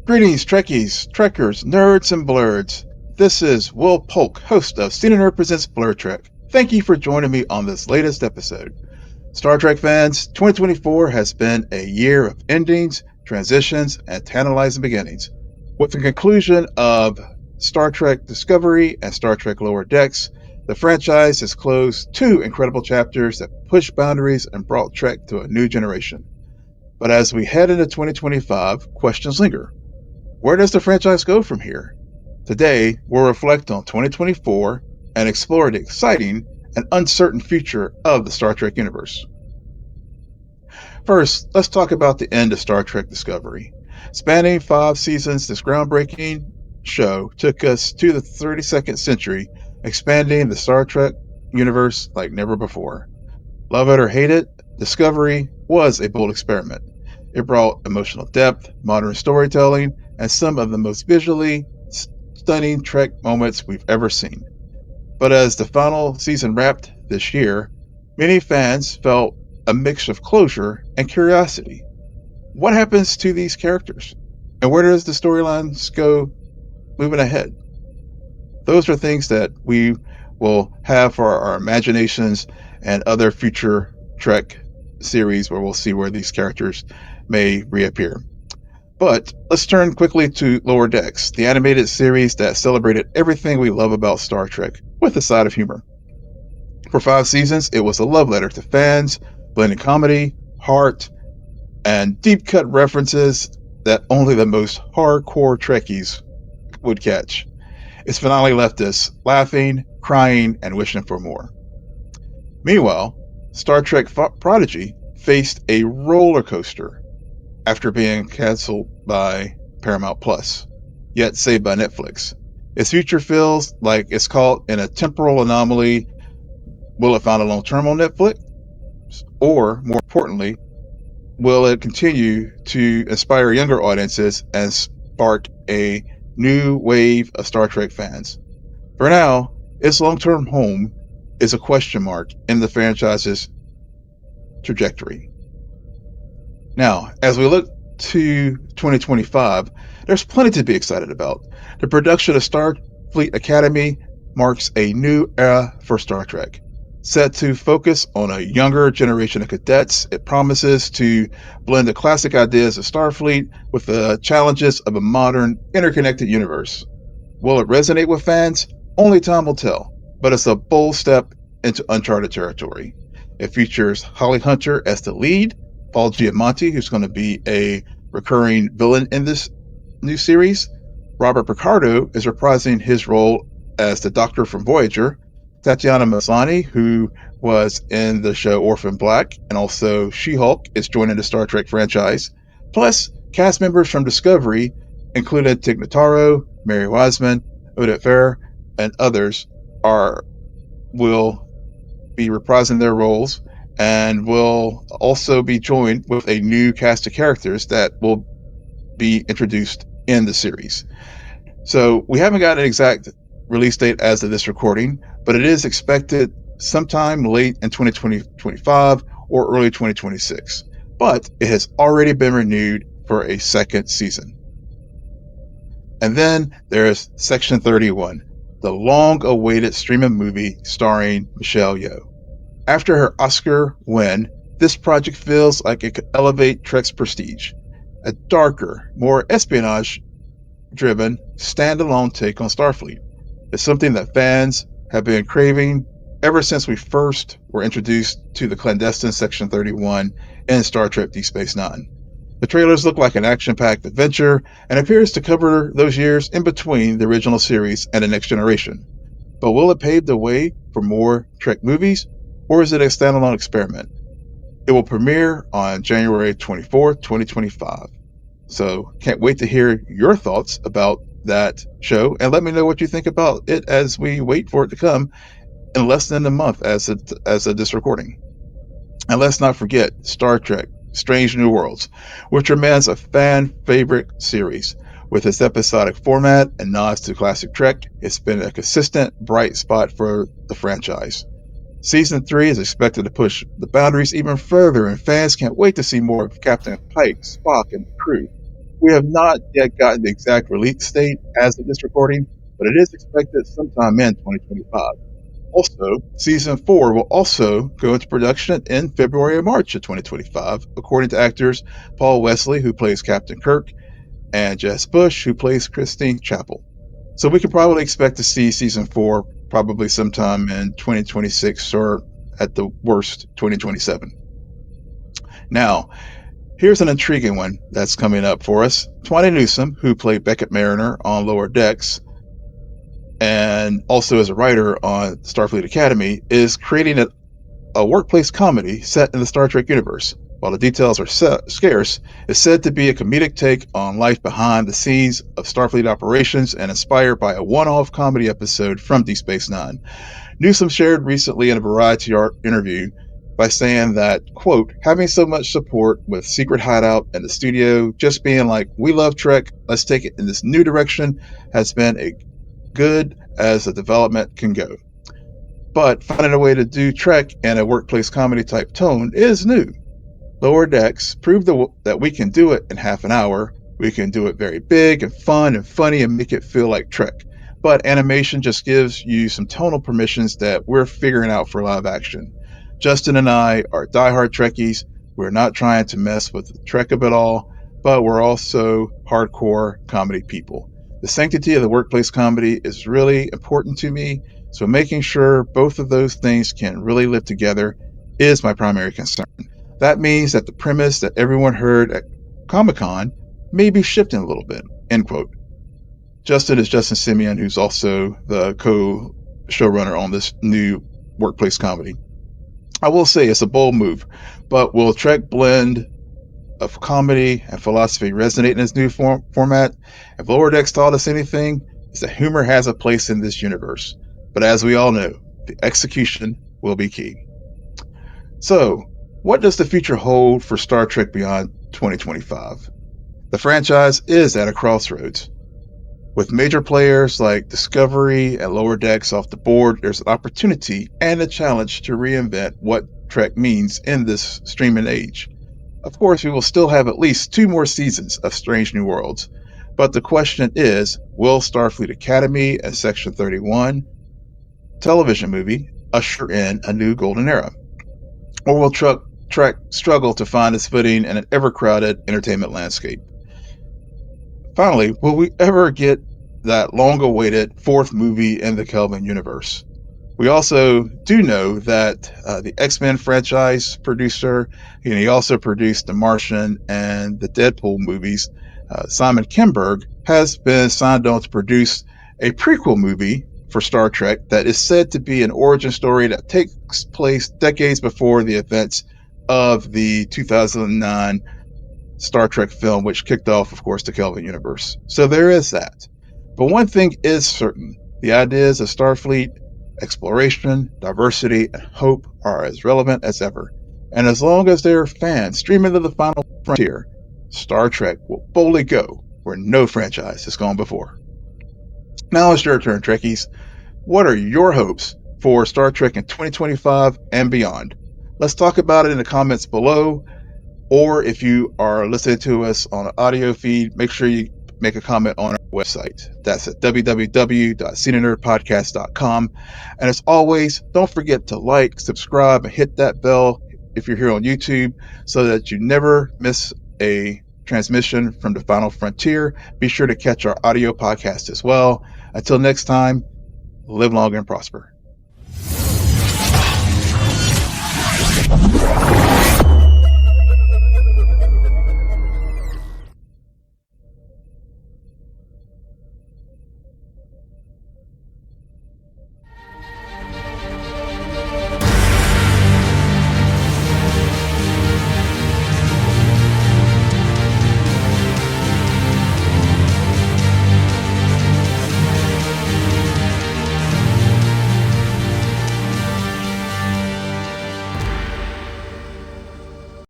Greetings, Trekkies, Trekkers, nerds, and blurds. This is Will Polk, host of Cine Nerd Presents Blur Trek. Thank you for joining me on this latest episode. Star Trek fans, 2024 has been a year of endings, transitions, and tantalizing beginnings. With the conclusion of Star Trek Discovery and Star Trek Lower Decks, the franchise has closed two incredible chapters that pushed boundaries and brought Trek to a new generation. But as we head into 2025, questions linger. Where does the franchise go from here? Today, we'll reflect on 2024 and explore the exciting and uncertain future of the Star Trek universe. First, let's talk about the end of Star Trek Discovery. Spanning 5 seasons, this groundbreaking show took us to the 32nd century, expanding the Star Trek universe like never before. Love it or hate it, Discovery was a bold experiment. It brought emotional depth, modern storytelling, and some of the most visually stunning Trek moments we've ever seen. But as the final season wrapped this year, many fans felt a mix of closure and curiosity. What happens to these characters? And where does the storylines go moving ahead? Those are things that we will have for our imaginations and other future Trek series where we'll see where these characters may reappear. But let's turn quickly to Lower Decks, the animated series that celebrated everything we love about Star Trek, with a side of humor. For 5 seasons, it was a love letter to fans, blending comedy, heart, and deep-cut references that only the most hardcore Trekkies would catch. Its finale left us laughing, crying, and wishing for more. Meanwhile, Star Trek Prodigy faced a roller coaster after being canceled by Paramount Plus, yet saved by Netflix. Its future feels like it's caught in a temporal anomaly. Will it find a long-term on Netflix? Or, more importantly, will it continue to inspire younger audiences and spark a new wave of Star Trek fans? For now, its long-term home is a question mark in the franchise's trajectory. Now, as we look to 2025, there's plenty to be excited about. The production of Starfleet Academy marks a new era for Star Trek. Set to focus on a younger generation of cadets, it promises to blend the classic ideas of Starfleet with the challenges of a modern, interconnected universe. Will it resonate with fans? Only time will tell, but it's a bold step into uncharted territory. It features Holly Hunter as the lead, Paul Giamatti, who's going to be a recurring villain in this new series. Robert Picardo is reprising his role as the Doctor from Voyager. Tatiana Maslany, who was in the show Orphan Black and also She-Hulk, is joining the Star Trek franchise. Plus, cast members from Discovery, including Tig Notaro, Mary Wiseman, Odette Fair, and others, will be reprising their roles and will also be joined with a new cast of characters that will be introduced in the series. So we haven't got an exact release date as of this recording, but it is expected sometime late in 2025 or early 2026. But it has already been renewed for a second season. And then there's Section 31, the long-awaited streaming movie starring Michelle Yeoh. After her Oscar win, this project feels like it could elevate Trek's prestige. A darker, more espionage-driven, standalone take on Starfleet. It's something that fans have been craving ever since we first were introduced to the clandestine Section 31 in Star Trek Deep Space Nine. The trailers look like an action-packed adventure and appears to cover those years in between the original series and the Next Generation. But will it pave the way for more Trek movies, or is it a standalone experiment? It will premiere on January 24th, 2025. So can't wait to hear your thoughts about that show, and let me know what you think about it as we wait for it to come in less than a month as of this recording. And let's not forget Star Trek Strange New Worlds, which remains a fan favorite series. With its episodic format and nods to classic Trek, it's been a consistent bright spot for the franchise. Season 3 is expected to push the boundaries even further, and fans can't wait to see more of Captain Pike, Spock, and the crew. We have not yet gotten the exact release date as of this recording, but it is expected sometime in 2025. Also, season 4 will also go into production in February or March of 2025, according to actors Paul Wesley, who plays Captain Kirk, and Jess Bush, who plays Christine Chapel. So we can probably expect to see season 4 probably sometime in 2026 or at the worst 2027. Now, here's an intriguing one that's coming up for us. Tawney Newsom, who played Beckett Mariner on Lower Decks and also as a writer on Starfleet Academy, is creating a workplace comedy set in the Star Trek universe. While the details are scarce, it's said to be a comedic take on life behind the scenes of Starfleet operations and inspired by a one-off comedy episode from Deep Space Nine. Newsom shared recently in a Variety interview by saying that, quote, having so much support with Secret Hideout and the studio, just being like, we love Trek, let's take it in this new direction, has been as good as a development can go. But finding a way to do Trek in a workplace comedy type tone is new. Lower Decks proved that we can do it in half an hour. We can do it very big and fun and funny and make it feel like Trek. But animation just gives you some tonal permissions that we're figuring out for live action. Justin and I are diehard Trekkies. We're not trying to mess with the Trek of it all, but we're also hardcore comedy people. The sanctity of the workplace comedy is really important to me, so making sure both of those things can really live together is my primary concern. That means that the premise that everyone heard at Comic-Con may be shifting a little bit, end quote. Justin is Justin Simeon, who's also the co-showrunner on this new workplace comedy. I will say it's a bold move, but will Trek blend of comedy and philosophy resonate in this new format? If Lower Decks taught us anything, it's that humor has a place in this universe. But as we all know, the execution will be key. So, what does the future hold for Star Trek beyond 2025? The franchise is at a crossroads. With major players like Discovery and Lower Decks off the board, there's an opportunity and a challenge to reinvent what Trek means in this streaming age. Of course, we will still have at least 2 more seasons of Strange New Worlds, but the question is, will Starfleet Academy and Section 31 television movie usher in a new golden era? Or will Trek struggle to find its footing in an ever-crowded entertainment landscape? Finally, will we ever get that long-awaited 4th movie in the Kelvin universe? We also do know that the X-Men franchise producer, and he also produced The Martian and the Deadpool movies, Simon Kinberg, has been signed on to produce a prequel movie for Star Trek that is said to be an origin story that takes place decades before the events of the 2009 Star Trek film, which kicked off, of course, the Kelvin universe. So there is that. But one thing is certain. The ideas of Starfleet, exploration, diversity, and hope are as relevant as ever. And as long as there are fans streaming to the final frontier, Star Trek will boldly go where no franchise has gone before. Now it's your turn, Trekkies. What are your hopes for Star Trek in 2025 and beyond? Let's talk about it in the comments below. Or if you are listening to us on an audio feed, make sure you make a comment on our website. That's at www.cinenerdpodcast.com. And as always, don't forget to like, subscribe, and hit that bell if you're here on YouTube so that you never miss a transmission from the Final Frontier. Be sure to catch our audio podcast as well. Until next time, live long and prosper.